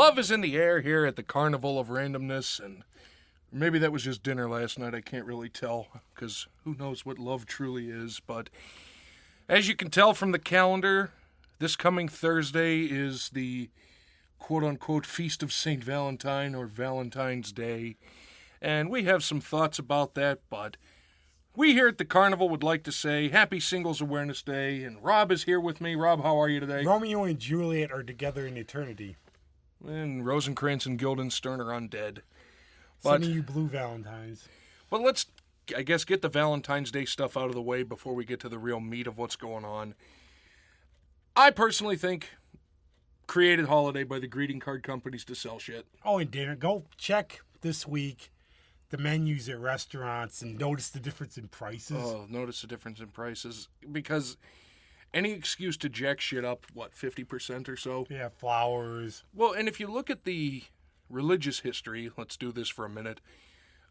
Love is in the air here at the Carnival of Randomness, and maybe that was just dinner last night. I can't really tell, because who knows what love truly is. But as you can tell from the calendar, this coming Thursday is the quote-unquote Feast of St. Valentine, or Valentine's Day. And we have some thoughts about that, but we here at the Carnival would like to say Happy Singles Awareness Day, and Rob is here with me. Rob, how are you today? Romeo and Juliet are together in eternity. And Rosencrantz and Guildenstern are undead. Sending you blue Valentines. But let's, I guess, get the Valentine's Day stuff out of the way before we get to the real meat of what's going on. I personally think created holiday by the greeting card companies to sell shit. Oh, and dinner. Go check this week the menus at restaurants and notice the difference in prices. Oh, notice the difference in prices. Because any excuse to jack shit up, 50% or so? Yeah, flowers. Well, and if you look at the religious history, let's do this for a minute,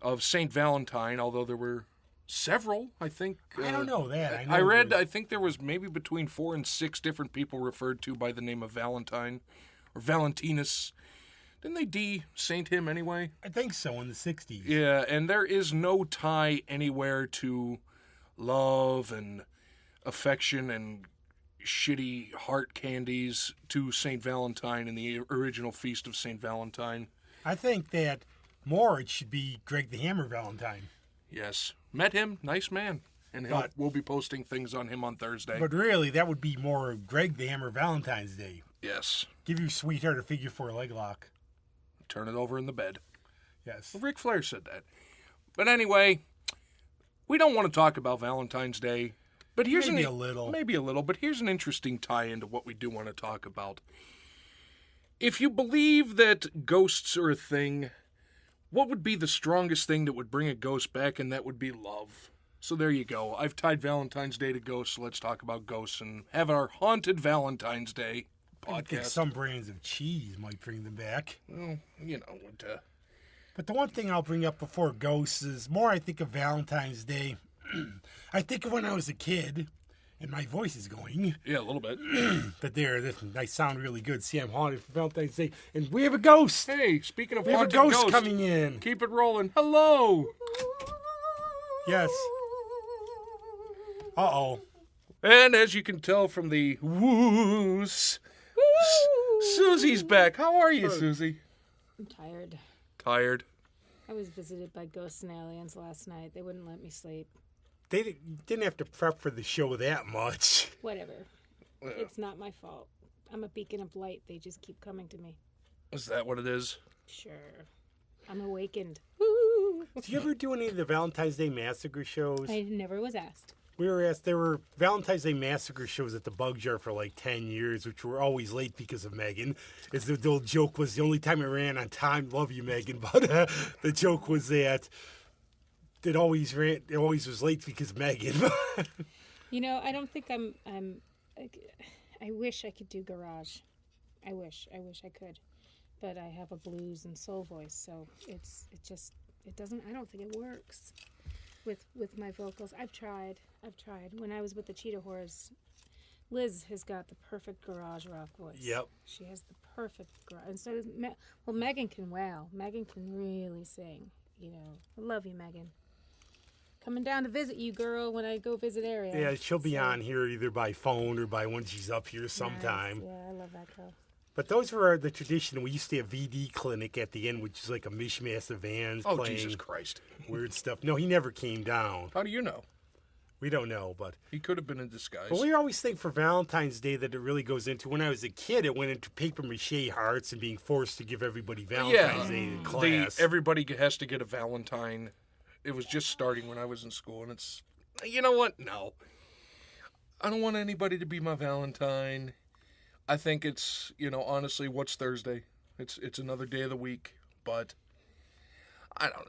of St. Valentine, although there were several, I think. I don't know that. I think there was maybe between 4 and 6 different people referred to by the name of Valentine, or Valentinus. Didn't they de-saint him anyway? I think so, in the 60s. Yeah, and there is no tie anywhere to love and affection and shitty heart candies to St. Valentine and the original Feast of St. Valentine. I think that more it should be Greg the Hammer Valentine. Yes. Met him, nice man. And we'll be posting things on him on Thursday. But really, that would be more Greg the Hammer Valentine's Day. Yes. Give your sweetheart a figure 4 leg lock. Turn it over in the bed. Yes. Ric Flair said that. But anyway, we don't want to talk about Valentine's Day. But here's Maybe a little. But here's an interesting tie-in to what we do want to talk about. If you believe that ghosts are a thing, what would be the strongest thing that would bring a ghost back? And that would be love. So there you go. I've tied Valentine's Day to ghosts, so let's talk about ghosts and have our Haunted Valentine's Day podcast. I think some brands of cheese might bring them back. Well, But the one thing I'll bring up before ghosts is more I think of Valentine's Day. I think of when I was a kid, and my voice is going. Yeah, a little bit. But I sound really good. See, I'm haunted for Valentine's Day, and we have a ghost. Hey, speaking of we have a haunted ghost coming in. Keep it rolling. Hello. Yes. Uh-oh. And as you can tell from the woos, Suzi's back. How are you, Suzi? I'm tired. Tired? I was visited by ghosts and aliens last night. They wouldn't let me sleep. They didn't have to prep for the show that much. Whatever. It's not my fault. I'm a beacon of light. They just keep coming to me. Is that what it is? Sure. I'm awakened. Did you ever do any of the Valentine's Day Massacre shows? I never was asked. We were asked. There were Valentine's Day Massacre shows at the Bug Jar for like 10 years, which were always late because of Megan. As the old joke was, the only time it ran on time, love you, Megan, but the joke was that it always was late because of Megan. I don't think I wish I could do garage. I wish I could. But I have a blues and soul voice, so it doesn't, I don't think it works with my vocals. I've tried. When I was with the Cheetah Whores, Liz has got the perfect garage rock voice. Yep. She has the perfect garage. And so does Megan can wow. Megan can really sing, I love you, Megan. Coming down to visit you, girl, when I go visit Ariel. Yeah, she'll be on here either by phone or by when she's up here sometime. Nice. Yeah, I love that girl. But those were the tradition. We used to have VD Clinic at the end, which is like a mishmash of vans playing Jesus Christ. Weird stuff. No, he never came down. How do you know? We don't know, but... He could have been in disguise. But we always think for Valentine's Day that it really goes into... When I was a kid, it went into papier-mâché hearts and being forced to give everybody Valentine's Day in class. Everybody has to get a Valentine. It was just starting when I was in school, and it's... You know what? No. I don't want anybody to be my Valentine. I think it's, honestly, what's Thursday? It's another day of the week, but I don't.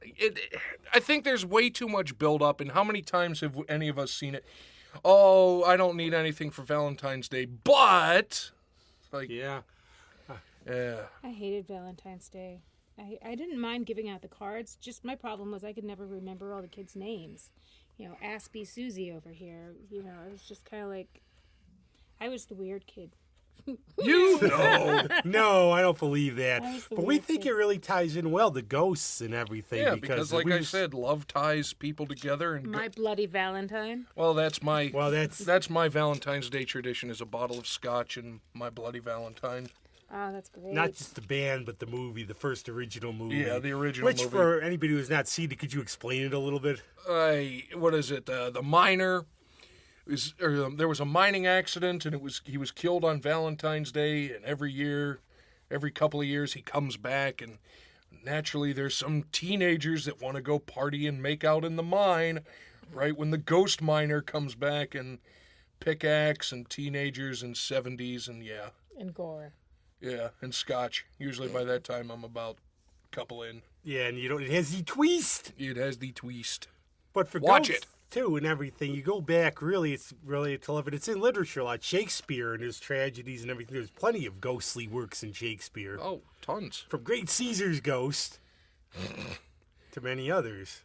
I think there's way too much build-up, and how many times have any of us seen it? Oh, I don't need anything for Valentine's Day, but yeah. I hated Valentine's Day. I didn't mind giving out the cards. Just my problem was I could never remember all the kids' names. Aspie Susie over here. It was just kind of like I was the weird kid. You know. No, I don't believe that. That was the But we weird think thing. it really ties in well, the ghosts and everything. Yeah, because like we I just- said, love ties people together. And My Bloody Valentine. well, that's my that's my Valentine's Day tradition is a bottle of scotch and my Bloody Valentine. Oh, that's great. not just the band, but the movie, the first original movie. Yeah, the original Which, movie. for anybody who's not seen it, could you explain it a little bit? What is it? The miner there was a mining accident, and he was killed on Valentine's Day. And every year, every couple of years, he comes back, and naturally, there's some teenagers that want to go party and make out in the mine. Right when the ghost miner comes back, and pickaxe and teenagers and 70s, and And gore. and scotch. Usually by that time, I'm about a couple in. Yeah, and it has the twist. It has the twist. But for Watch ghosts, it. too, and everything, you go back, really, it's really to love it. It's in literature a lot. Shakespeare and his tragedies and everything. There's plenty of ghostly works in Shakespeare. Oh, tons. From Great Caesar's ghost to many others.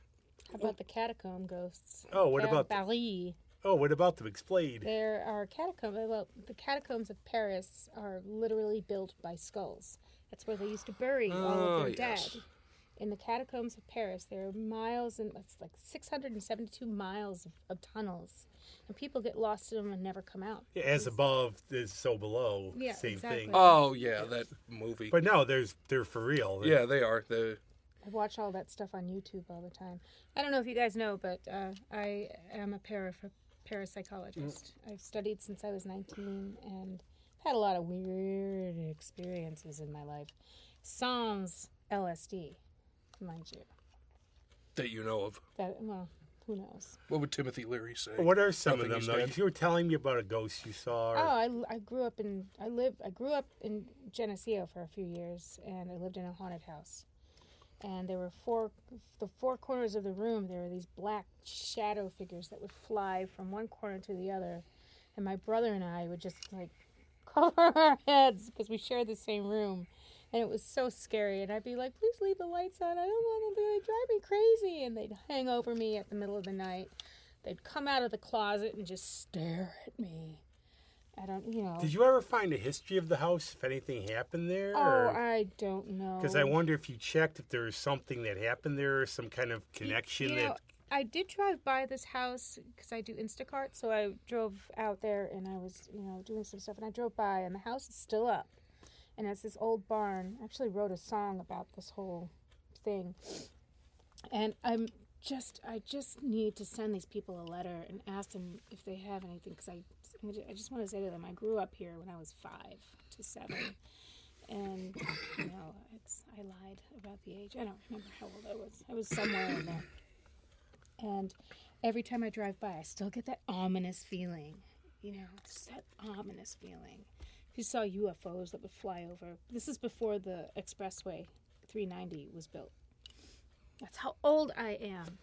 How about the catacomb ghosts? Oh, what about them? Paris? Oh, what about them? Explain. There are catacombs. Well, the catacombs of Paris are literally built by skulls. That's where they used to bury all of their yes. dead. In the catacombs of Paris, there are miles, and it's like 672 miles of tunnels, and people get lost in them and never come out. Yeah, as above is so below. Yeah, Same exactly. thing. Oh, yeah, that movie. But no, they're for real. Yeah, they are. I watch all that stuff on YouTube all the time. I don't know if you guys know, but I am a parapsychologist. I've studied since I was 19 and had a lot of weird experiences in my life. Sans LSD, mind you. That you know of. Well, who knows? What would Timothy Leary say? What are some Nothing of he's them, though? dead. You were telling me about a ghost you saw. Or... Oh, I grew up in Geneseo for a few years, and I lived in a haunted house. And there were the four corners of the room, there were these black shadow figures that would fly from one corner to the other. And my brother and I would just like cover our heads because we shared the same room. And it was so scary. And I'd be like, please leave the lights on. I don't want them to drive me crazy. And they'd hang over me at the middle of the night. They'd come out of the closet and just stare at me. I don't, Did you ever find a history of the house, if anything happened there? Oh, I don't know. Because I wonder if you checked if there was something that happened there or some kind of connection You know, that... I did drive by this house because I do Instacart, so I drove out there and I was, doing some stuff, and I drove by, and the house is still up, and it's this old barn. I actually wrote a song about this whole thing, and I just need to send these people a letter and ask them if they have anything, because I just want to say to them, I grew up here when I was 5 to 7, and I lied about the age. I don't remember how old I was. I was somewhere in there. And every time I drive by, I still get that ominous feeling. Just that ominous feeling. You saw UFOs that would fly over. This is before the expressway 390 was built. That's how old I am.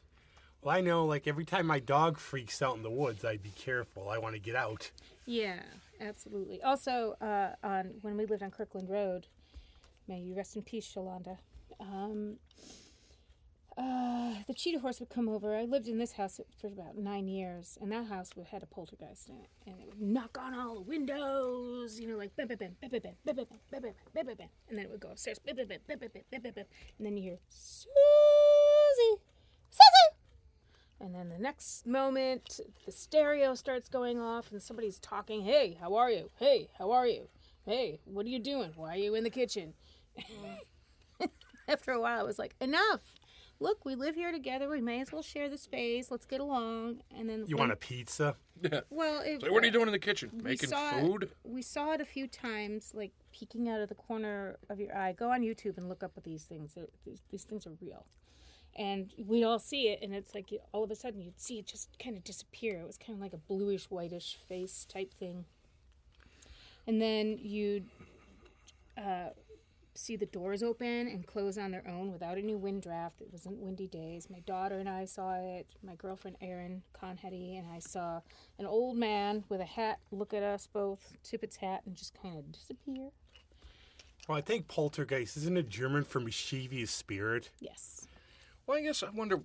Well, I know, like, every time my dog freaks out in the woods, I'd be careful. I want to get out. Yeah, absolutely. Also, when we lived on Kirkland Road, may you rest in peace, Shalonda, the cheetah horse would come over. I lived in this house for about 9 years, and that house had a poltergeist in it, and it would knock on all the windows, like bam, bam, bam, bam, bam, bam, bam, bam, bam, bam, bam, bam, bam, and then it would go upstairs, bam, bam, bam, bam, bam, bam, bam, bam, and then you hear Suzi, Suzi, and then the next moment the stereo starts going off, and somebody's talking. Hey, how are you? Hey, how are you? Hey, what are you doing? Why are you in the kitchen? After a while, I was like, enough. Look, we live here together. We may as well share the space. Let's get along. And then You want a pizza? Yeah. Well, So what are you doing in the kitchen? Making food? We saw it a few times, like peeking out of the corner of your eye. Go on YouTube and look up at these things. These things are real. And we'd all see it, and it's like all of a sudden you'd see it just kind of disappear. It was kind of like a bluish, whitish face type thing. And then you'd see the doors open and close on their own without any wind draft. It wasn't windy days. My daughter and I saw it. My girlfriend Erin Conhetty and I saw an old man with a hat look at us both, tip its hat, and just kind of disappear. Well, I think poltergeist, isn't it German for mischievous spirit? Yes. Well, I guess I wonder,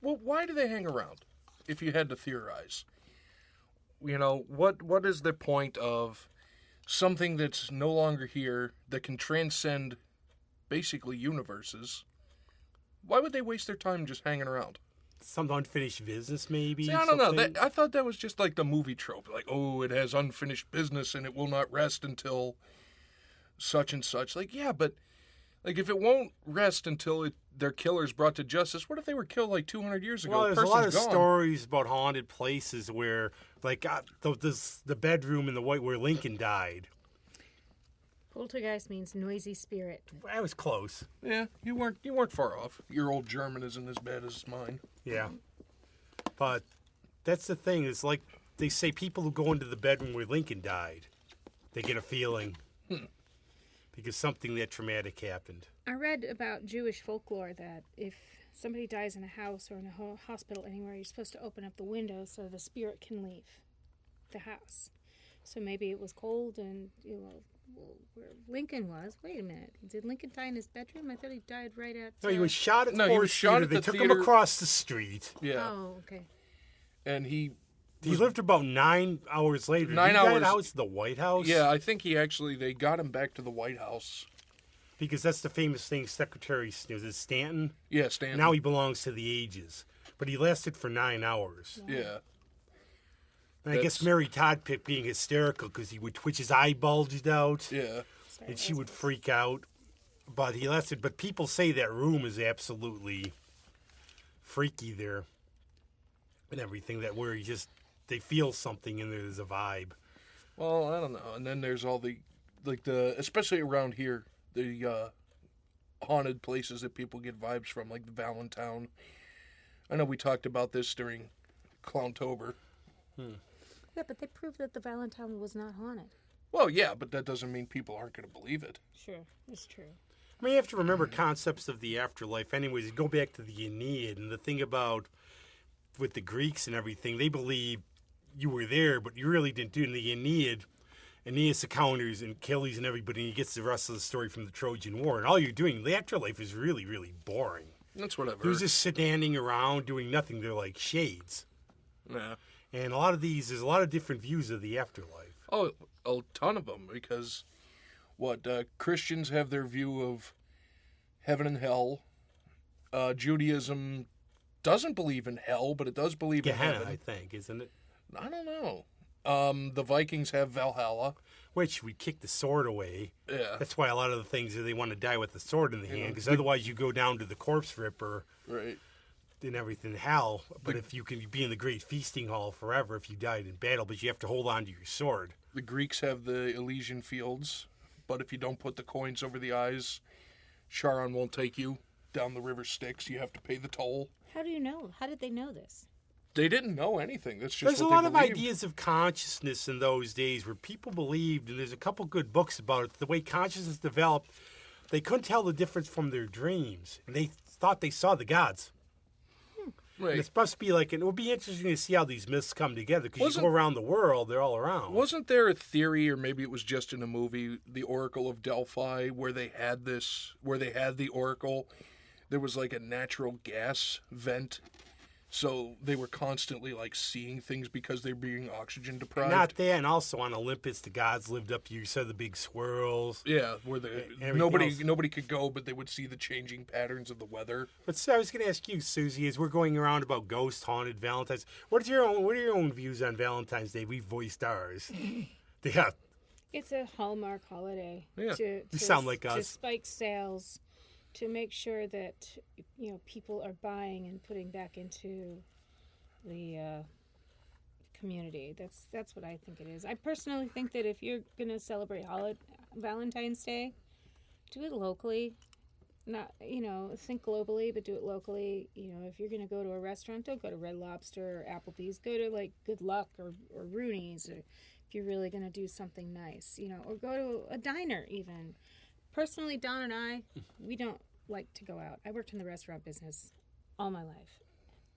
why do they hang around? If you had to theorize, what is the point of something that's no longer here that can transcend basically universes, why would they waste their time just hanging around? Some unfinished business, maybe. See, I don't know. something? I thought that was just like the movie trope. Like, oh, it has unfinished business and it will not rest until such and such. Like, yeah, but like if it won't rest until their killer's brought to justice, what if they were killed like 200 years ago? Well, there's a lot of Person's gone. stories about haunted places where, like, the bedroom in the White where Lincoln died. Poltergeist means noisy spirit. I was close. Yeah, you weren't far off. Your old German isn't as bad as mine. Yeah. But that's the thing. It's like they say people who go into the bedroom where Lincoln died, they get a feeling. Because something that traumatic happened. I read about Jewish folklore that if somebody dies in a house or in a hospital anywhere, you're supposed to open up the window so the spirit can leave the house. So maybe it was cold and, where Lincoln was. Wait a minute. Did Lincoln die in his bedroom? I thought he died right at... No, he was shot at the he was shot at They the took theater. him across the street. Yeah. Oh, okay. And he lived about 9 hours later. 9 he died hours. out to the White House. Yeah, I think they got him back to the White House. Because that's the famous thing, Secretary, was it Stanton? Yeah, Stanton. Now he belongs to the Ages. But he lasted for 9 hours. Yeah. And I guess Mary Todd picked being hysterical because he would twitch his eye bulged out. Yeah. Sorry, And she would freak out. But he lasted. But people say that room is absolutely freaky there. And everything that where they feel something and there's a vibe. Well, I don't know. And then there's all the especially around here, the haunted places that people get vibes from, like the Valentine. I know we talked about this during Clowntober. Yeah, but they proved that the Valentine was not haunted. Well, yeah, but that doesn't mean people aren't going to believe it. Sure, it's true. I mean, you have to remember concepts of the afterlife. Anyways, go back to the Aeneid and the thing about with the Greeks and everything, they believe you were there, but you really didn't do it. In the Aeneid, Aeneas encounters and Achilles and everybody, and he gets the rest of the story from the Trojan War. And all you're doing, the afterlife is really, really boring. That's what I've They're heard. just standing around doing nothing. They're like shades. Yeah. And a lot of these, there's a lot of different views of the afterlife. Oh, a ton of them, because Christians have their view of heaven and hell. Judaism doesn't believe in hell, but it does believe in Gehenna, heaven. I think, isn't it? I don't know. The Vikings have Valhalla. Which we kick the sword away. Yeah. That's why a lot of the things they want to die with the sword in the hand, because otherwise you go down to the corpse ripper Right. and everything hell. But if you can be in the great feasting hall forever if you died in battle, but you have to hold on to your sword. The Greeks have the Elysian Fields, but if you don't put the coins over the eyes, Charon won't take you down the river Styx. You have to pay the toll. How do you know? How did they know this? They didn't know anything. That's just There's a what lot they of believed. ideas of consciousness in those days where people believed, and there's a couple good books about it, the way consciousness developed. They couldn't tell the difference from their dreams, and they thought they saw the gods. And Right. it's supposed to be like, and it would be interesting to see how these myths come together, because you Wasn't- go around the world, they're all around. Wasn't there a theory, or maybe it was just in a movie, the Oracle of Delphi, where they had the Oracle? There was like a natural gas vent, so they were constantly like seeing things because they're being oxygen deprived. Not that, and also on Olympus, the gods lived up to you. Saw the big swirls. Yeah, where everything else. nobody could go, but they would see the changing patterns of the weather. But so I was going to ask you, Susie, as we're going around about ghost haunted Valentine's, what are your own views on Valentine's Day? We voiced ours. Yeah, It's a Hallmark holiday. Yeah. To sound like to us. spike sales, to make sure that people are buying and putting back into the community. That's what I think it is. I personally think that if you're gonna celebrate Valentine's Day, do it locally. Not think globally, but do it locally. If you're gonna go to a restaurant, don't go to Red Lobster or Applebee's. Go to like Good Luck or Rooney's, or if you're really gonna do something nice, or go to a diner even. Personally, Don and I, we don't like to go out. I worked in the restaurant business all my life.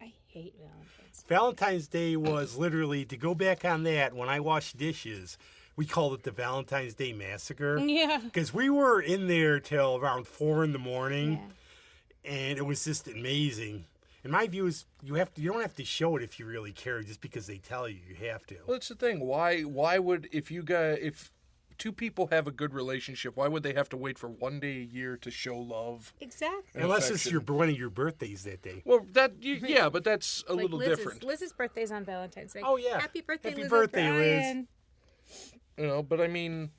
I hate Valentine's. Valentine's Day was literally, to go back on that, when I washed dishes, we called it the Valentine's Day Massacre. Yeah. Because we were in there till around 4 in the morning, Yeah. and it was just amazing. And my view is, you don't have to show it if you really care, just because they tell you you have to. Well, that's the thing. Why would if two people have a good relationship, why would they have to wait for one day a year to show love? Exactly. Unless it's one of your birthdays that day. Well, yeah, but that's a little different. Liz's birthday's on Valentine's Day. Oh, yeah. Happy birthday, Happy Liz birthday, O'Brien. Liz. But I mean,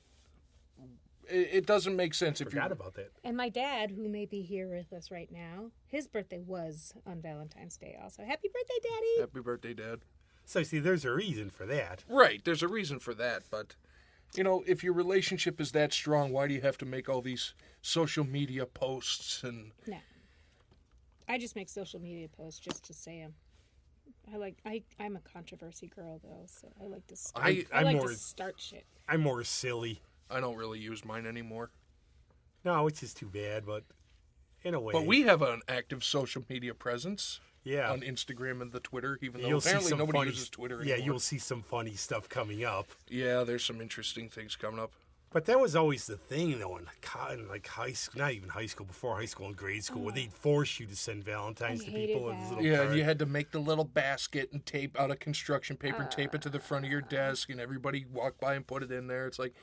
it doesn't make sense if you Forgot about that. And my dad, who may be here with us right now, his birthday was on Valentine's Day also. Happy birthday, Daddy! Happy birthday, Dad. So, see, there's a reason for that. Right, there's a reason for that, but, if your relationship is that strong, why do you have to make all these social media posts and... No. I just make social media posts just to say them. I'm a controversy girl, though, so I like to to start shit. I'm more silly. I don't really use mine anymore. No, which is too bad, but in a way. But we have an active social media presence. Yeah. On Instagram and the Twitter, even though apparently nobody uses Twitter anymore. Yeah, you'll see some funny stuff coming up. Yeah, there's some interesting things coming up. But that was always the thing, though, in like high school, not even high school, before high school and grade school, where they'd force you to send Valentines to people. That. Little Yeah, card. and you had to make the little basket and tape out of construction paper and tape it to the front of your desk, and everybody walked by and put it in there. It's like,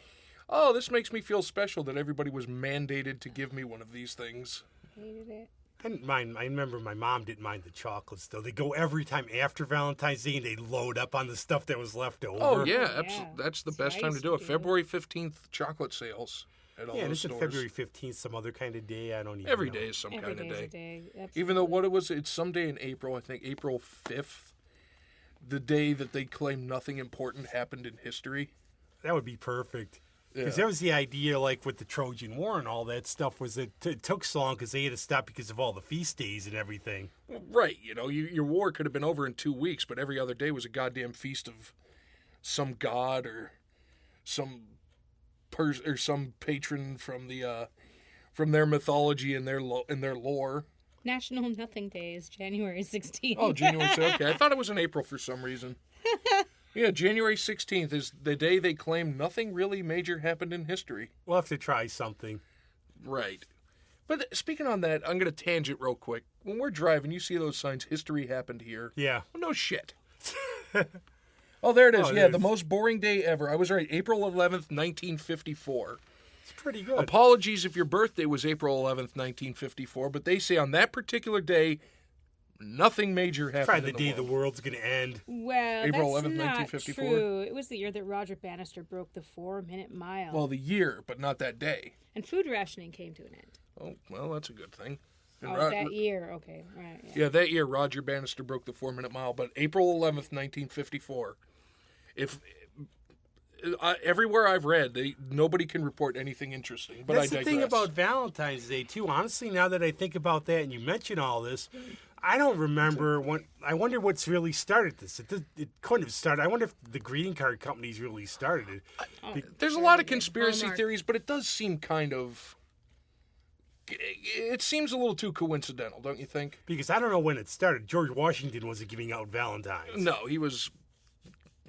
oh, this makes me feel special that everybody was mandated to give me one of these things. Hated it. I didn't mind. I remember my mom didn't mind the chocolates, though. They go every time after Valentine's Day, and they load up on the stuff that was left over. Oh, yeah, yeah. That's the That's best what I time to used do to it. do. February 15th chocolate sales at all Yeah, those this is stores. February 15th, some other kind of day. I don't even Every know. day is some Every kind day's of a day. day. Even though it's someday in April, I think April 5th, the day that they claim nothing important happened in history. That would be perfect. Because Yeah. that was the idea, like with the Trojan War and all that stuff, was that it took so long because they had to stop because of all the feast days and everything. Right, your war could have been over in 2 weeks, but every other day was a goddamn feast of some god or some or some patron from the from their mythology and their lore. National Nothing Day is January 16th. Oh, January 16th. Okay, I thought it was in April for some reason. Yeah, January 16th is the day they claim nothing really major happened in history. We'll have to try something. Right. But speaking on that, I'm going to tangent real quick. When we're driving, you see those signs, history happened here. Yeah. Well, no shit. Oh, there it is. Oh, Yeah, there's- the most boring day ever. I was right. April 11th, 1954. It's pretty good. Apologies if your birthday was April 11th, 1954, but they say on that particular day, nothing major happened Probably in the day world. the world's going to end. Well, April that's 11th, not 1954? true. It was the year that Roger Bannister broke the 4-minute mile. Well, the year, but not that day. And food rationing came to an end. Oh, well, that's a good thing. And That year. Okay, right. Yeah. Yeah, that year, Roger Bannister broke the 4-minute mile, but April 11th, 1954. Everywhere I've read, nobody can report anything interesting, but That's I the digress. thing about Valentine's Day, too. Honestly, now that I think about that and you mention all this, I don't remember when. I wonder what's really started this. It couldn't have started. I wonder if the greeting card companies really started it. There's a Sure lot they of did. conspiracy Hallmark. theories, but it does seem kind of... It seems a little too coincidental, don't you think? Because I don't know when it started. George Washington wasn't giving out Valentines No, he was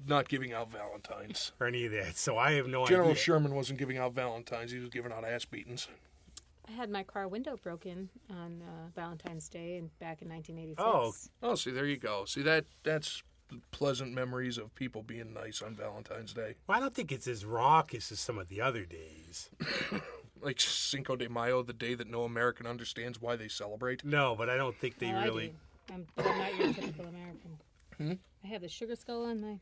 not giving out Valentines. or any of that, so I have no General idea. Sherman wasn't giving out Valentines. He was giving out ass beatings. I had my car window broken on Valentine's Day back in 1986. Oh. Oh, see, there you go. See, that's pleasant memories of people being nice on Valentine's Day. Well, I don't think it's as raucous as some of the other days. Like Cinco de Mayo, the day that no American understands why they celebrate. No, but I don't think they Well, really. I do. I'm not your typical American. I have the sugar skull on my...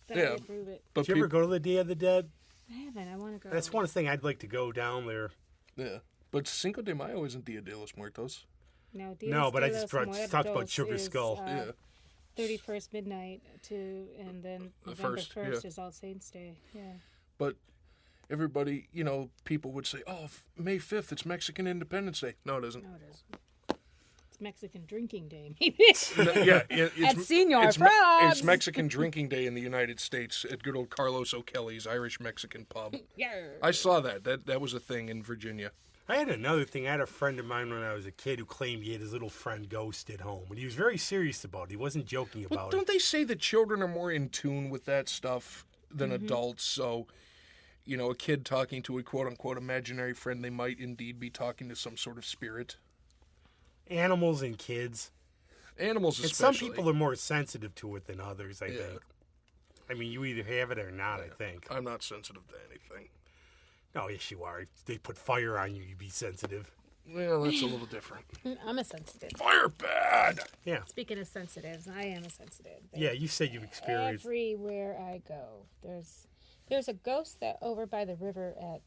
That Yeah. would prove it. But Did you ever go to the Day of the Dead? I haven't. I want to go. That's one thing I'd like to go down there. yeah, but Cinco de Mayo isn't Dia de los Muertos. No, No, but I de just los talked about Muertos Sugar is, Skull. Yeah. 31st midnight and then The November first, 1st yeah. is All Saints Day. Yeah. But everybody, people would say, "Oh, May 5th, it's Mexican Independence Day." No, it isn't. No, it is. It's Mexican Drinking Day, maybe. Yeah, it's At Senor it's, Frogs. it's Mexican Drinking Day in the United States at good old Carlos O'Kelly's Irish Mexican pub. Yarr. I saw that. That was a thing in Virginia. I had another thing. I had a friend of mine when I was a kid who claimed he had his little friend ghost at home. And he was very serious about it. He wasn't joking Well, about don't it. they say that children are more in tune with that stuff than adults? So, a kid talking to a quote-unquote imaginary friend, they might indeed be talking to some sort of spirit. Animals and kids. Animals And especially. some people are more sensitive to it than others, I think. I mean, you either have it or not, I think. I'm not sensitive to anything. No, yes, you are. If they put fire on you, you'd be sensitive. Well, that's a little different. I'm a sensitive. Fire bad! Yeah. Speaking of sensitives, I am a sensitive. Yeah, you said you've experienced... Everywhere I go, there's a ghost that over by the river at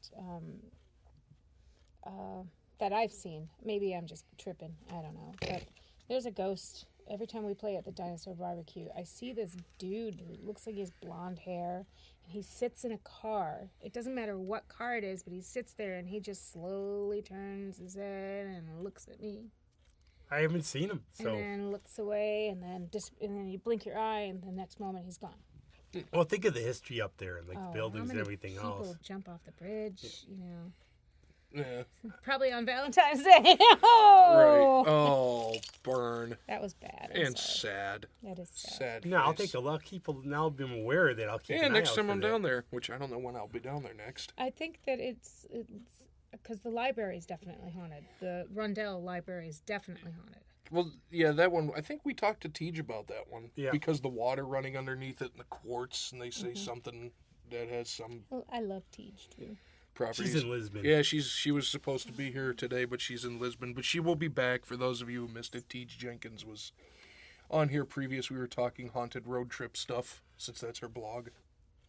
that I've seen. Maybe I'm just tripping. I don't know. But there's a ghost. Every time we play at the Dinosaur Barbecue, I see this dude who looks like he has blonde hair, and he sits in a car. It doesn't matter what car it is, but he sits there, and he just slowly turns his head and looks at me. I haven't seen him, so... And then looks away, and then you blink your eye, and the next moment he's gone. Well, think of the history up there, and like the buildings and everything people else. Jump off the bridge, you know. Yeah. Probably on Valentine's Day. Right. Oh, burn. That was bad. And sad. That is sad. Sad. No, I'll face. take a look. People now have been aware of that. I'll keep Yeah, an eye next out time for I'm that. down there, which I don't know when I'll be down there next. I think that it's because the library is definitely haunted. The Rundell Library is definitely haunted. Well, yeah, that one, I think we talked to Tej about that one. Yeah. Because the water running underneath it and the quartz, and they say something that has some Well, I love Tej too. properties. She's in Lisbon. Yeah, she was supposed to be here today, but she's in Lisbon. But she will be back. For those of you who missed it, Tej Jenkins was on here previous. We were talking haunted road trip stuff, since that's her blog.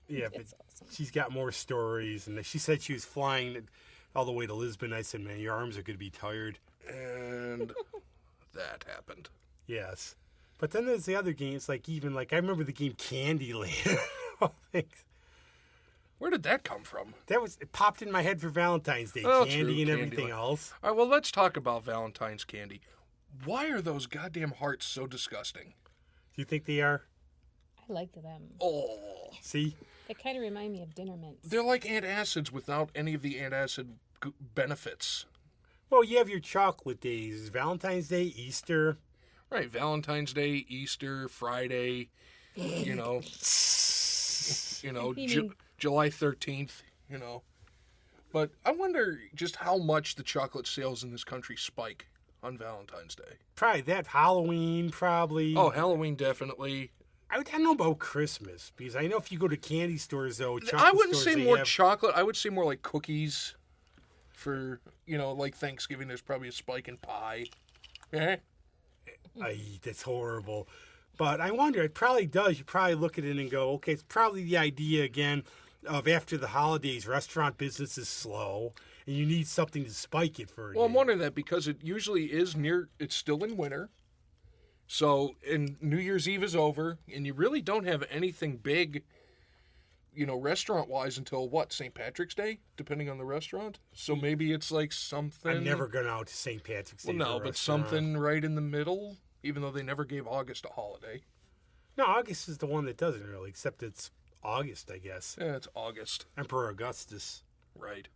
Yeah, but It's awesome. she's got more stories. And she said she was flying all the way to Lisbon. I said, man, your arms are going to be tired. And that happened. Yes. But then there's the other games, like I remember the game Candyland. Where did that come from? It popped in my head for Valentine's Day. Oh, Candy true, and everything Candyland. else. All right, well, let's talk about Valentine's candy. Why are those goddamn hearts so disgusting? Do you think they are? I liked them. Oh. See? They kind of remind me of dinner mints. They're like antacids without any of the antacid benefits. Well, you have your chocolate days. Valentine's Day, Easter. Right, Valentine's Day, Easter, Friday, you know, July 13th, you know. But I wonder just how much the chocolate sales in this country spike on Valentine's Day. Probably that. Halloween, probably. Oh, Halloween definitely. I don't know about Christmas, because I know if you go to candy stores, though, chocolate I wouldn't stores, say they more have... chocolate. I would say more like cookies. For, like Thanksgiving, there's probably a spike in pie. Yeah. That's horrible. But I wonder, it probably does. You probably look at it and go, okay, it's probably the idea, again, of after the holidays, restaurant business is slow, and you need something to spike it for a Well, I'm day. wondering that because it usually is it's still in winter. So, and New Year's Eve is over, and you really don't have anything big, restaurant-wise until, St. Patrick's Day, depending on the restaurant? So maybe it's like something... I've never gone out to St. Patrick's Day. Well, no, for a but restaurant. something right in the middle, even though they never gave August a holiday. No, August is the one that doesn't really, except it's August, I guess. Yeah, it's August. Emperor Augustus. Right.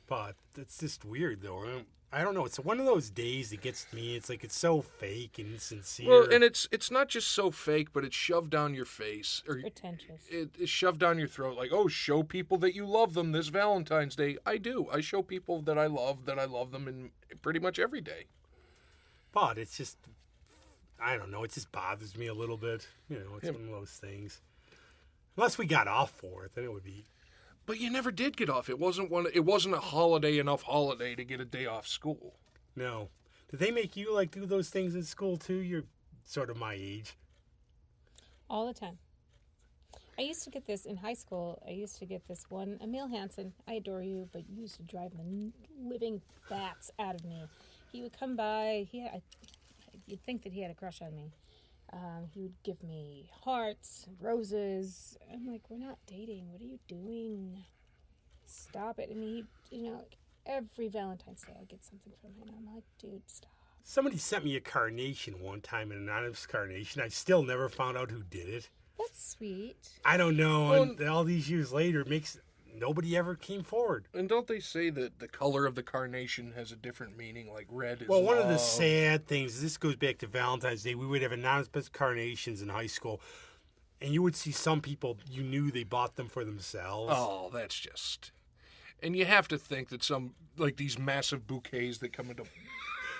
But it's just weird, though. I don't know. It's one of those days that gets me. It's like it's so fake and insincere. Well, and it's not just so fake, but it's shoved down your face. Or Pretentious. it's shoved down your throat like, oh, show people that you love them this Valentine's Day. I do. I show people that I love them in pretty much every day. But it's just, I don't know. It just bothers me a little bit. It's one of those things. Unless we got off for it, then it would be. But you never did get off. It wasn't a holiday to get a day off school. No. Did they make you do those things in school too? You're sort of my age. All the time. I used to get this in high school. I used to get this one, Emil Hansen. I adore you, but you used to drive the living bats out of me. He would come by. You'd think that he had a crush on me. He would give me hearts, roses. I'm like, we're not dating. What are you doing? Stop it. I mean, every Valentine's Day I get something from him. I'm like, dude, stop. Somebody sent me a carnation one time, an anonymous carnation. I still never found out who did it. That's sweet. I don't know. Well, and all these years later, nobody ever came forward. And don't they say that the color of the carnation has a different meaning, like red is Well, one of the love? sad things, this goes back to Valentine's Day, we would have anonymous carnations in high school, and you would see some people, you knew they bought them for themselves. Oh, that's just... And you have to think that these massive bouquets that come into...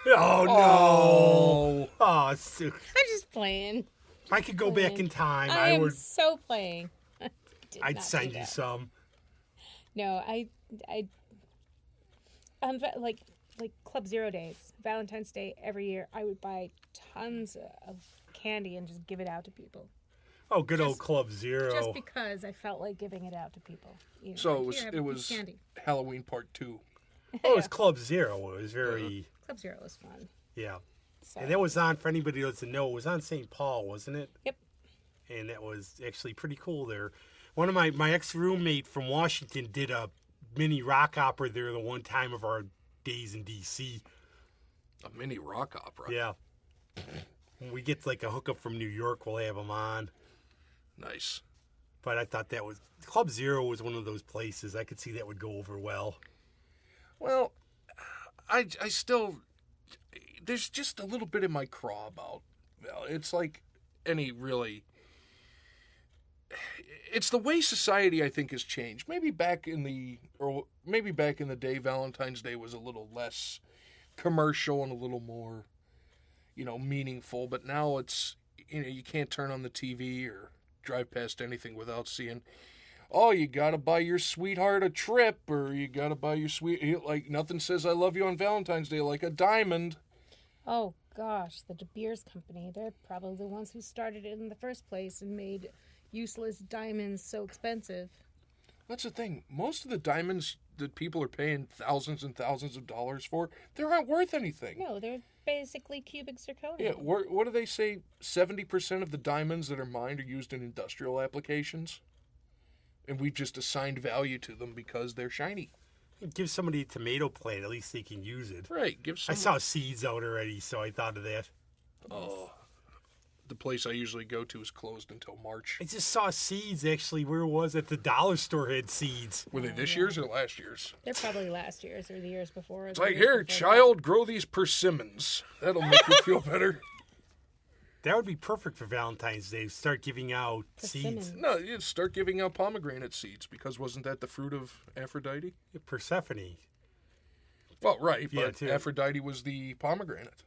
Oh, no. Oh, I'm just playing. if I could go back in time, I I am would... so playing. I'd send you some. No, I like Club Zero days, Valentine's Day every year. I would buy tons of candy and just give it out to people. Oh, good old Club Zero. Just because I felt like giving it out to people. You know, So like, it was candy. Halloween Part 2. Oh, it was Club Zero. It was very... Club Zero was fun. Yeah. So. And that was on, for anybody who doesn't know, it was on St. Paul, wasn't it? Yep. And that was actually pretty cool there. One of my ex-roommate from Washington did a mini rock opera there the one time of our days in D.C. A mini rock opera. Yeah. When we get like a hookup from New York, we'll have them on. Nice. But I thought that was... Club Zero was one of those places. I could see that would go over well. Well, I still... There's just a little bit in my craw about... Well, it's like any really... It's the way society, I think, has changed. Maybe back in the day, Valentine's Day was a little less commercial and a little more, meaningful. But now it's, you can't turn on the TV or drive past anything without seeing, oh, you gotta buy your sweetheart a trip, or you gotta buy your like, nothing says I love you on Valentine's Day like a diamond. Oh, gosh, the De Beers Company, they're probably the ones who started it in the first place and made useless diamonds so expensive. That's the thing. Most of the diamonds that people are paying thousands and thousands of dollars for, they aren't worth anything. No, they're basically cubic zirconia. Yeah, what do they say? 70% of the diamonds that are mined are used in industrial applications? And we've just assigned value to them because they're shiny. Give somebody a tomato plant, at least they can use it. Right, I saw seeds out already, so I thought of that. Oh, the place I usually go to is closed until March. I just saw seeds, actually. Where was it? The dollar store had seeds. Were they this year's or last year's? They're probably last year's or the years before. It's like, here, child, grow these persimmons. That'll make you feel better. That would be perfect for Valentine's Day. Start giving out seeds. No, you start giving out pomegranate seeds, because wasn't that the fruit of Aphrodite? Persephone. Well, right, Yeah, but too. Aphrodite was the pomegranate.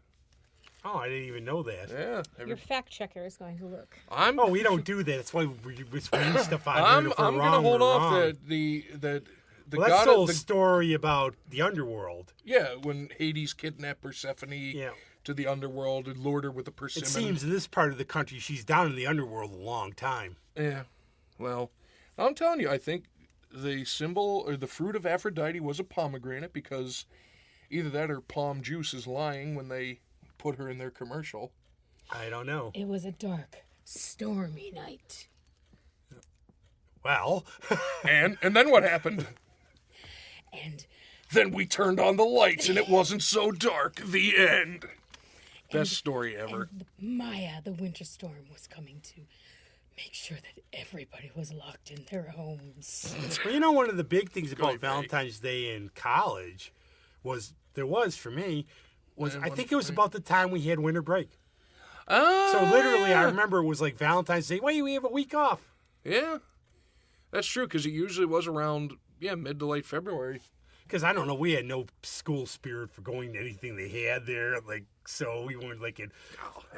Oh, I didn't even know that. Yeah. Your fact checker is going to look. Oh, we don't do that. That's why we use stuff on here. I'm going to hold off the well, god that's the of whole the story about the underworld. Yeah, when Hades kidnapped Persephone to the underworld and lured her with a persimmon. It seems in this part of the country, she's down in the underworld a long time. Yeah. Well, I'm telling you, I think the symbol or the fruit of Aphrodite was a pomegranate, because either that or Palm Juice is lying when they put her in their commercial. I don't know. It was a dark, stormy night. Well. and then what happened? And then we turned on the lights and it wasn't so dark. The end. Best story ever. And Maya, the winter storm, was coming to make sure that everybody was locked in their homes. Well, one of the big things about Valentine's Day in college for me, I think it was about the time we had winter break. Oh, so literally, I remember it was like Valentine's Day. Wait, we have a week off. Yeah, that's true, because it usually was around, mid to late February. Because I don't know, we had no school spirit for going to anything they had there. Like, so we weren't like it.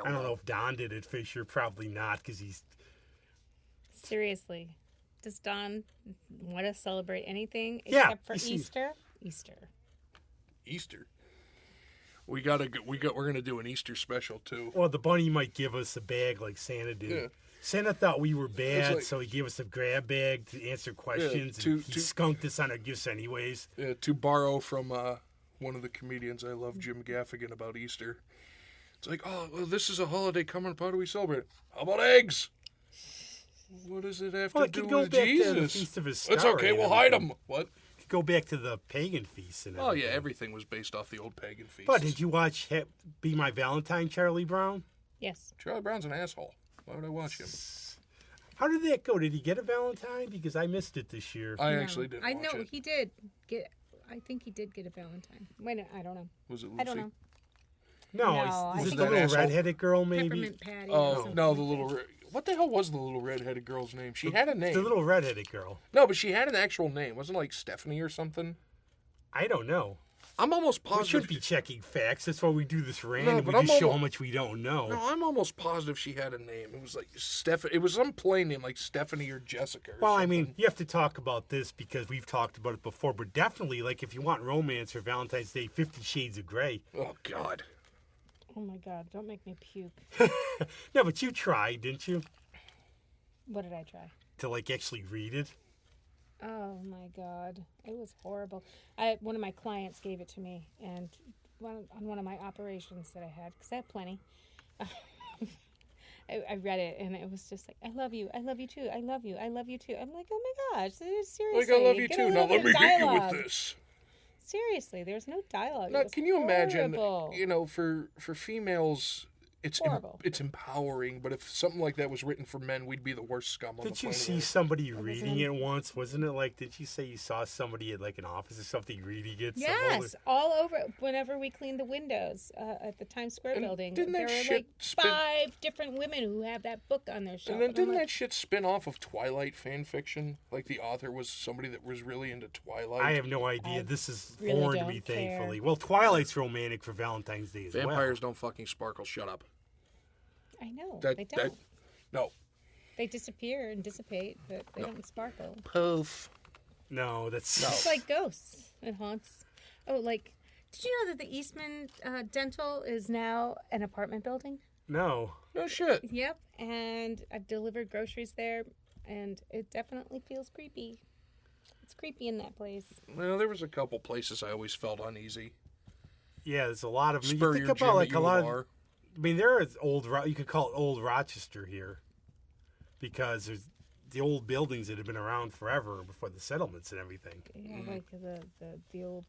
I don't know if Don did at Fisher. Probably not, because he's. Seriously, does Don want to celebrate anything except for Easter? Easter. We're gonna do an Easter special too. Well, the bunny might give us a bag like Santa did. Yeah. Santa thought we were bad, so he gave us a grab bag to answer questions. And he skunked us on our gifts anyways. To borrow from one of the comedians I love, Jim Gaffigan, about Easter. It's like, oh, well, this is a holiday coming up. How do we celebrate? How about eggs? What does it have to do with Jesus? To the Feast of His Star. It's okay, we'll hide them. What? Go back to the pagan feasts. And everything. Everything was based off the old pagan feasts. But did you watch Be My Valentine, Charlie Brown? Yes. Charlie Brown's an asshole. Why would I watch him? How did that go? Did he get a Valentine? Because I missed it this year. I actually didn't watch it. He did get. I think he did get a Valentine. Wait, no, I don't know. Was it Lucy? I don't know. No, is it the little redheaded girl, maybe? Peppermint Patty. Oh, no, the little... What the hell was the little redheaded girl's name? She had a name. The little redheaded girl. No, but she had an actual name. Wasn't it like Stephanie or something? I don't know. I'm almost We positive. should be checking facts. That's why we do this random. but we I'm just show how almo- much we don't know. No, I'm almost positive she had a name. It was like Stephanie. It was some plain name like Stephanie or Jessica. Or Well, I something. mean, you have to talk about this because we've talked about it before, but definitely, like, if you want romance for Valentine's Day, 50 Shades of Grey. Oh God. Oh my God! Don't make me puke. No, but you tried, didn't you? What did I try? To, like, actually read it? Oh my God, it was horrible. One of my clients gave it to me, and on one of my operations that I had, because I have plenty. I read it, and it was just like, "I love you too, I love you too." I'm like, "Oh my gosh, seriously!" Like I love you get too. a Now little let bit me of get you dialogue. with this. Seriously, there's no dialogue. Now, It was can you imagine? horrible. You know, for females, it's Horrible. it's empowering. But if something like that was written for men, we'd be the worst scum on the Did you planet. see Earth. somebody reading it once? Wasn't it like, did you say you saw somebody at, like, an office or something reading it? Yes, all over. Whenever we cleaned the windows at the Times Square And building, didn't that there were shit like spin- 5 different women who have that book on their shelf. And then I'm didn't like, that shit spin off of Twilight fan fiction? Like the author was somebody that was really into Twilight. I have no idea. This is really foreign to me, don't care. thankfully. Well, Twilight's romantic for Valentine's Day as Vampires don't fucking sparkle. Shut up. I know That they don't. no. They disappear and dissipate, but they don't sparkle. Poof. well. No, that's... It's like ghosts and haunts. Oh, like, did you know that the Eastman Dental is now an apartment building? No. No shit. Yep, and I've delivered groceries there, and it definitely feels creepy. It's creepy in that place. Well, there was a couple places I always felt uneasy. Yeah, there's a lot of... Spur you think your about, gym like, at a lot of... UR. I mean, there is you could call it old Rochester here, because there's the old buildings that have been around forever before the settlements and everything. Yeah, like the old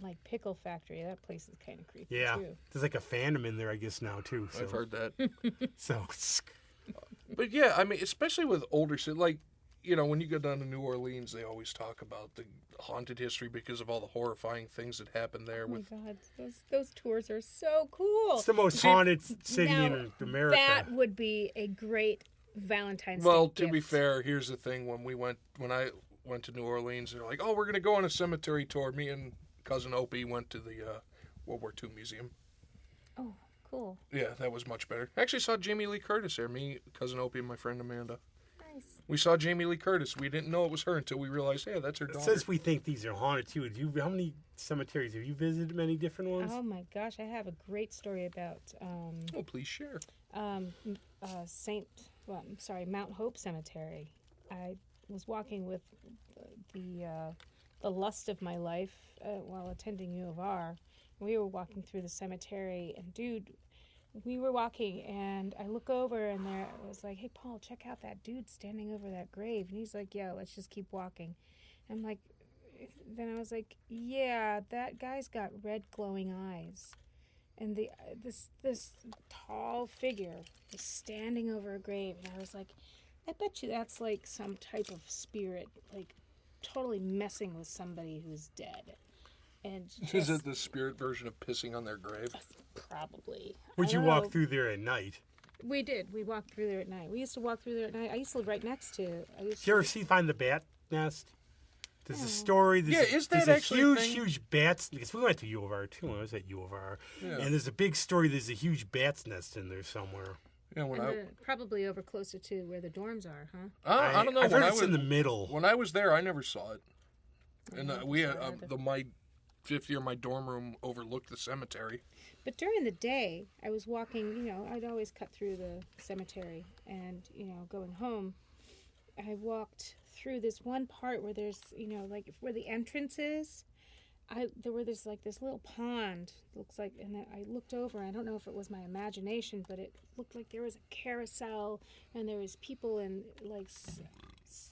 like pickle factory. That place is kind of creepy Yeah, too. there's like a fandom in there, I guess, now too. So, I've heard that. so But yeah, I mean, especially with older cities, like, you know, when you go down to New Orleans, they always talk about the haunted history because of all the horrifying things that happened there. Oh With my God, those tours are so cool. it's the most haunted city Now, in America. That would be a great Valentine's well, Day to be gift. fair, here's the thing: when I went to New Orleans, they're like, "Oh, we're gonna go on a cemetery tour." Me and cousin Opie went to the World War II museum. Oh, cool. Yeah, that was much better. I actually saw Jamie Lee Curtis there. Me, cousin Opie, and my friend Amanda. Nice. We saw Jamie Lee Curtis. We didn't know it was her until we realized, yeah, that's her daughter. Since we think these are haunted too, how many cemeteries have you visited? Many different ones? Oh my gosh, I have a great story about Oh, please share. Mount Hope Cemetery. I was walking with the lust of my life while attending U of R. We were walking through the cemetery, and dude, we were walking, and I look over, and there I was like, "Hey, Paul, check out that dude standing over that grave." And he's like, "Yeah, let's just keep walking." I'm like, then I was like, "Yeah, that guy's got red glowing eyes." And this tall figure is standing over a grave, and I was like, I bet you that's like some type of spirit, like totally messing with somebody who's dead. And Is it the spirit version of pissing on their grave? probably. Would I you don't walk know. through there at night? We did. We walked through there at night. We used to walk through there at night. I used to live right next to. Did you ever find the bat nest? There's a story. Yeah, is that there's a actually a huge, thing? huge bats? Because we went to U of R too when I was at U of R, Yeah. and there's a big story. There's a huge bat's nest in there somewhere. Yeah, when probably over closer to where the dorms are, huh? I don't know. I've When heard I it's was in the middle. when I was there, I never saw it. And never we had saw it either. my fifth year, my dorm room overlooked the cemetery. But during the day, I was walking, I'd always cut through the cemetery. And, going home, I walked through this one part where there's, like where the entrance is. There were this little pond, looks like, and then I looked over. I don't know if it was my imagination, but it looked like there was a carousel, and there was people in like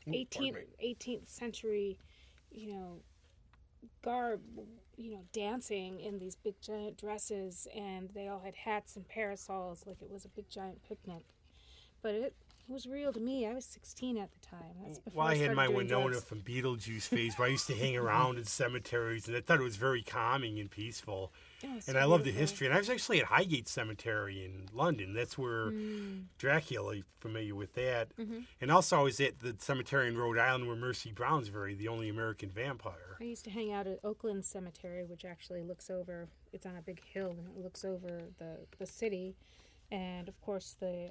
18th century, garb, dancing in these big giant dresses, and they all had hats and parasols, like it was a big giant picnic. But it, was real to me. I was 16 at the time. That's before Well, I had started my doing Winona drugs. from Beetlejuice phase where I used to hang around in cemeteries, and I thought it was very calming and peaceful. Oh, it's And so I love the beautiful. history. And I was actually at Highgate Cemetery in London. That's where Dracula, you're familiar with that. And also I was at the cemetery in Rhode Island where Mercy Brown's buried, the only American vampire. I used to hang out at Oakland Cemetery, which actually looks over. It's on a big hill, and it looks over the city, and of course the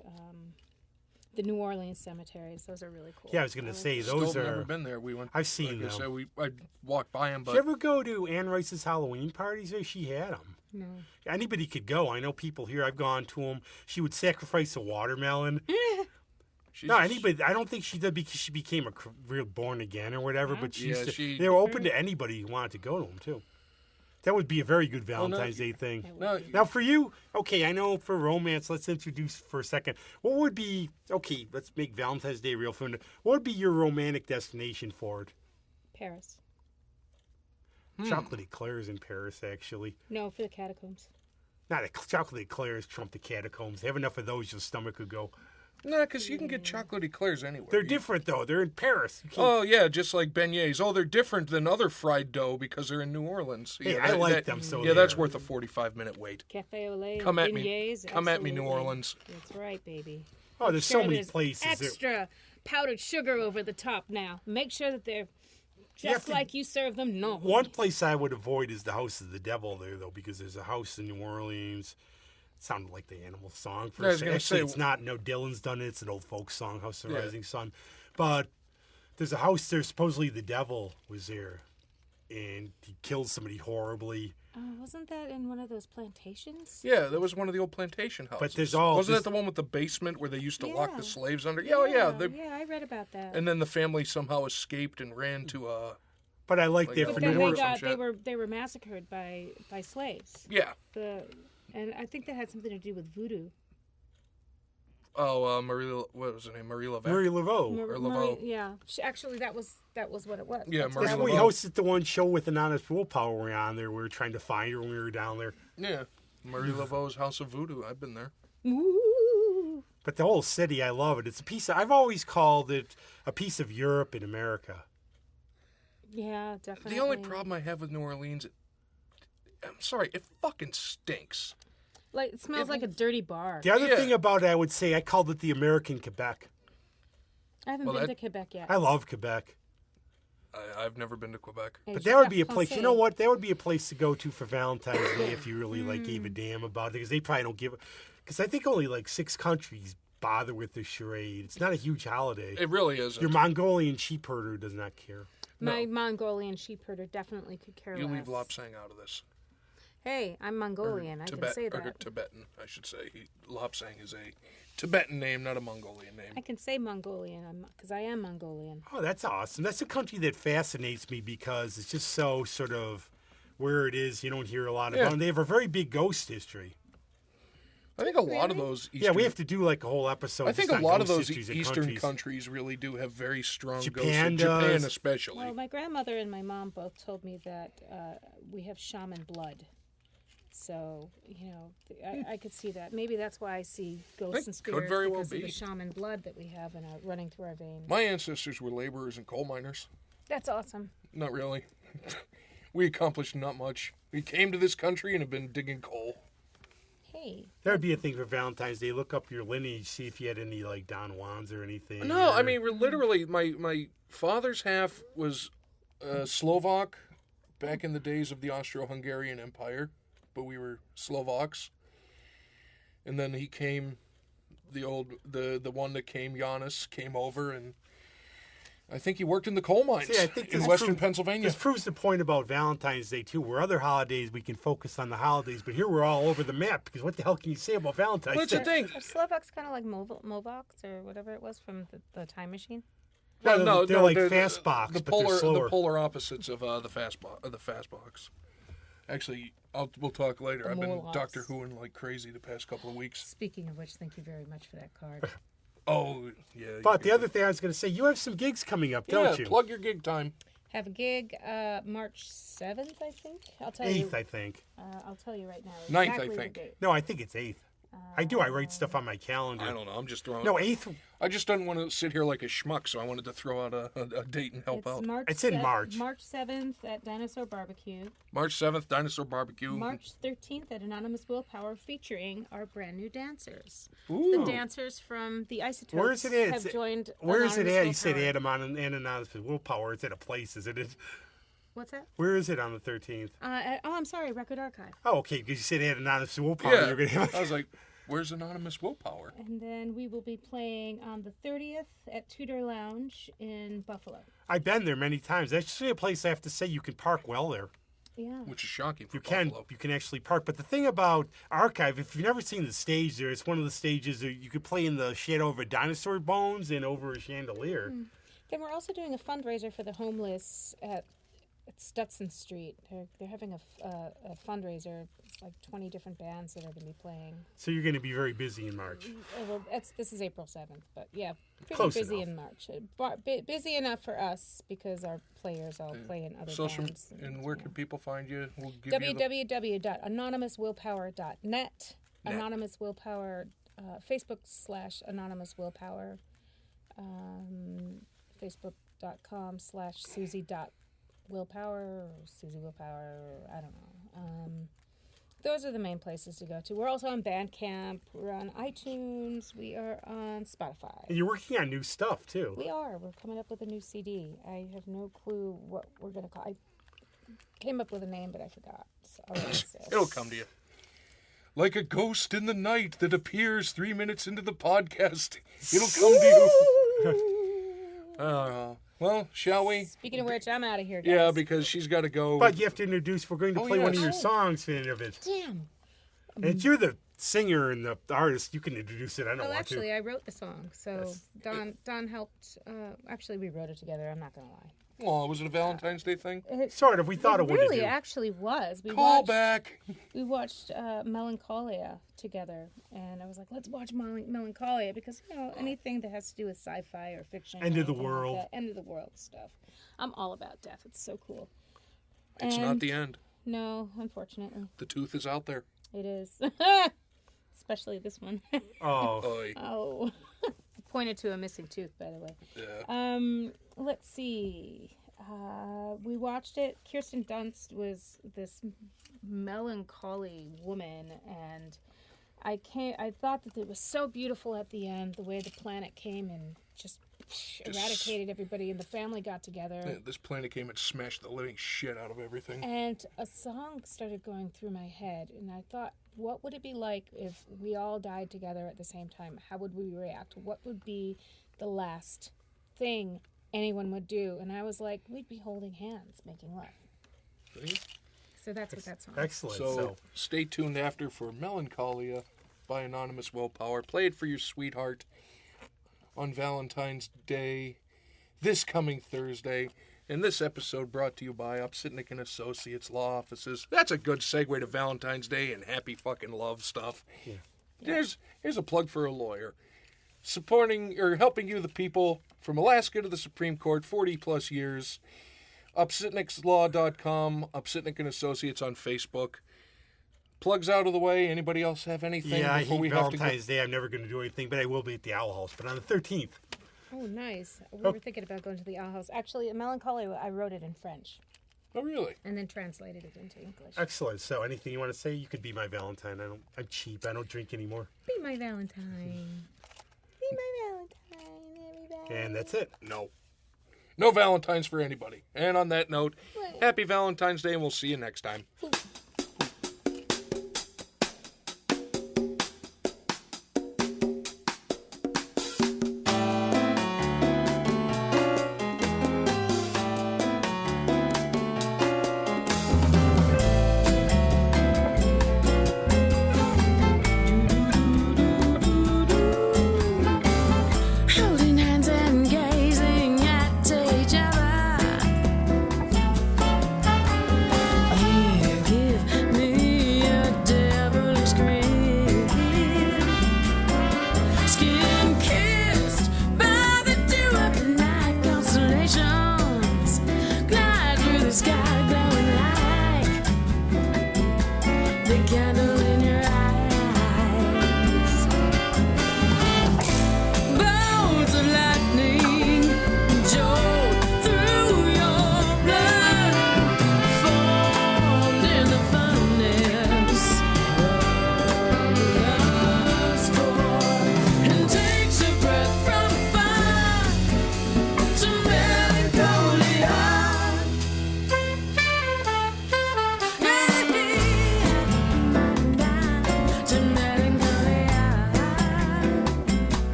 New Orleans cemeteries. Those are really cool. Yeah, I was going to say, Still those never are... been there. We went. I've seen like I them. said, I walked by them, Did but you ever go to Ann Rice's Halloween parties there? She had them. No. Anybody could go. I know people here. I've gone to them. She would sacrifice a watermelon. she's, No, anybody. I don't think she did because she became a real born again or whatever. But she Yeah, used to, she- they were open to anybody who wanted to go to them too. That would be a very good no, Valentine's Day thing. No, Now for you, okay, I know for romance, let's introduce for a second. What would be okay? Let's make Valentine's Day real fun. What would be your romantic destination for it? Paris. Chocolate eclairs in Paris, actually. No, for the catacombs. Not a chocolate eclairs trump the catacombs. Have enough of those, your stomach could go. no, because you can get chocolate eclairs anywhere. They're You- different though. They're in Paris. You can't- Oh yeah, just like beignets. Oh, they're different than other fried dough because they're in New Orleans. Hey, Yeah, I like them, so yeah, that's they're- worth a 45-minute wait. Cafe au lait. Come at me. beignets, Come at me, New absolutely. Orleans. That's right, baby. Oh, there's so Sure, many there's places. There- Extra powdered sugar over the top now. Make sure that they're have just to- like you serve them normally. One place I would avoid is the House of the Devil there, though, because there's a house in New Orleans. It sounded like the Animal song for I a was second. gonna Actually, say- it's not. No, Dylan's done it. It's an old folk song, House of the Yeah. Rising Sun. But there's a house there. Supposedly the devil was there, and he killed somebody horribly. Wasn't that in one of those plantations? Yeah, that was one of the old plantation houses. there's all- Wasn't there's- that the one with the basement where they used to lock Yeah. the slaves under? Yeah, oh, yeah. Yeah, I read about that. And then the family somehow escaped and ran to a. But I like Like that a- but for then New they Orleans. shit. they were massacred by slaves. Yeah. And I think that had something to do with voodoo. Oh, Marie. What was her name? Marie Levesque. Marie Laveau. Laveau. Yeah, actually, that was what it was. Yeah, That's Marie That's what when we Laveau. hosted the one show with Anonymous Willpower. We were on there. We were trying to find her when we were down there. Yeah. Marie Laveau's House of Voodoo. I've been there. Ooh. But the whole city, I love it. It's a piece. I've always called it a piece of Europe in America. Yeah, definitely. The only problem I have with New Orleans, I'm sorry, it fucking stinks. like it smells like a dirty bar. The other Yeah. thing about it, I would say, I called it the American Quebec. I haven't Well, been that- to Quebec yet. I love Quebec. I've never been to Quebec. Et But je that would be a parle place. You français. know what? That would be a place to go to for Valentine's Day if you really gave a damn about it, because they probably don't give. Because I think only like 6 countries bother with this charade. It's not a huge holiday. It really isn't. Your Mongolian sheep herder does not care. My Mongolian sheep herder definitely could care You less. leave Lopsang out of this. Hey, I'm Mongolian. I can say Or that. Tibetan, I should say. Lopsang is a Tibetan name, not a Mongolian name. I can say Mongolian because I am Mongolian. Oh, that's awesome. That's a country that fascinates me because it's just so sort of where it is. You don't hear a lot about Yeah. them. They have a very big ghost history. I think a lot of those Eastern... Yeah, we have to do like a whole episode. I think just a on lot of ghost those histories of Eastern countries really do have very strong Japan ghosts. Japan does. especially. Well, my grandmother and my mom both told me that we have shaman blood. So, I could see that. Maybe that's why I see ghosts and could spirits very well because of be. the shaman blood that we have running through our veins. My ancestors were laborers and coal miners. That's awesome. Not really. We accomplished not much. We came to this country and have been digging coal. Hey. That would be a thing for Valentine's Day. Look up your lineage, see if you had any like Don Juans or anything. No, I or- mean, we're literally, my father's half was Slovak back in the days of the Austro-Hungarian Empire, but we were Slovaks. And then he came, the one that came, Giannis, came over, and I think he worked in the coal mines See, I think in this western proves- Pennsylvania. This proves the point about Valentine's Day too. Where other holidays we can focus on the holidays, but here we're all over the map because what the hell can you say about Valentine's Well, that's Day? the thing. Are Slovaks kind of like Movoks or whatever it was from the Time Machine? No, they're like fast box, the but they're slower. the polar opposites of the fast box. Actually, we'll talk later. The I've been Morlocks. Doctor Whoing like crazy the past couple of weeks. Speaking of which, thank you very much for that card. Oh yeah. But the other thing I was going to say, you have some gigs coming up, don't you? Plug your gig time. Have a gig March 7th, I think. I'll tell you. 8th, I think. I'll tell you right now. 9th, I exactly the think. date. No, I think it's 8th. I do. I write stuff on my calendar. I don't know. I'm just throwing. No, 8th. I just didn't want to sit here like a schmuck, so I wanted to throw out a date and help out. It's in March. March 7th at Dinosaur Barbecue. March 7th, Dinosaur Barbecue. March 13th at Anonymous Willpower, featuring our brand new dancers. Ooh. The dancers from the Isotopes Where is it at? have joined. Where is it Anonymous at? You said Willpower. Adam on Anonymous Willpower. It's at a place, isn't it? What's that? Where is it on the 13th? I'm sorry, Record Archive. Oh, okay. Because you said Anonymous Willpower. Yeah. You're gonna have I was like, where's Anonymous Willpower? And then we will be playing on the 30th at Tudor Lounge in Buffalo. I've been there many times. That's actually a place I have to say you can park well there. Yeah. Which is shocking for You can Buffalo. you can actually park. But the thing about Archive, if you've never seen the stage there, it's one of the stages that you could play in the shadow of a dinosaur bones and over a chandelier. Then we're also doing a fundraiser for the homeless at Stutson Street. They're having a fundraiser. It's like 20 different bands that are going to be playing. So you're going to be very busy in March. Well, this is April 7th, but yeah, pretty Close busy enough. in March. Busy enough for us because our players all play in other Social, bands. and where can people find you? We'll give you the... www.anonymouswillpower.net. Net. Anonymous Willpower, Facebook / Anonymous Willpower, Facebook.com/Suzi.Willpower or Suzi Willpower, I don't know. Those are the main places to go to. We're also on Bandcamp. We're on iTunes. We are on Spotify. And you're working on new stuff, too. We are. We're coming up with a new CD. I have no clue what we're going to call it. I came up with a name, but I forgot. So, It'll come to you. Like a ghost in the night that appears 3 minutes into the podcast. It'll come to you. Well, shall we? Speaking of which, I'm out of here, guys. Yeah, because she's got to go. But you have to introduce, we're going to Oh, play one of yes. your songs for the end of it. Damn. And you're the singer and the artist. You can introduce it. I don't Well, want actually, to. I wrote the song. So Yes. Don helped. Actually, we wrote it together. I'm not going to lie. Oh, was it a Valentine's Day thing? Sort of. We thought it would really do. actually was. Call back. We watched Melancholia together, and I was like, let's watch Melancholia because, anything that has to do with sci-fi or fiction. End or of the anything like world. that, end of the world stuff. I'm all about death. It's so cool. It's not the end. No, unfortunately. The tooth is out there. It is. Especially this one. Oh. Oy. Oh. I pointed to a missing tooth, by the way. Yeah. Let's see. We watched it. Kirsten Dunst was this melancholy woman, and I thought that it was so beautiful at the end, the way the planet came and just eradicated everybody, and the family got together. Yeah, this planet came and smashed the living shit out of everything. And a song started going through my head, and I thought, what would it be like if we all died together at the same time? How would we react? What would be the last thing anyone would do? And I was like, we'd be holding hands, making love. See? So that's what that song is. Excellent. So stay tuned after for Melancholia by Anonymous Willpower. Play it for your sweetheart on Valentine's Day this coming Thursday. And this episode brought to you by Upsitnik & Associates Law Offices. That's a good segue to Valentine's Day and happy fucking love stuff. Yeah. Here's a plug for a lawyer. Supporting or helping you, the people, from Alaska to the Supreme Court, 40 plus years. Upsitnikslaw.com, Upsitnik & Associates on Facebook. Plugs out of the way. Anybody else have anything yeah, I before hate we have to go? Valentine's Day. I'm never going to do anything, but I will be at the Owl House. But on the 13th. Oh, nice. We were thinking about going to the Owl House. Actually, Melancholia, I wrote it in French Oh, really? and then translated it into English. Excellent. So anything you want to say, you could be my Valentine. I'm cheap. I don't drink anymore. Be my Valentine. Be my Valentine, everybody. And that's it. No. No Valentines for anybody. And on that note, happy Valentine's Day, and we'll see you next time. Holding hands and gazing at each other. Here, give me a devilish grin. Skin kissed by the dew of the night. Constellations glide through the sky, glowing like the candle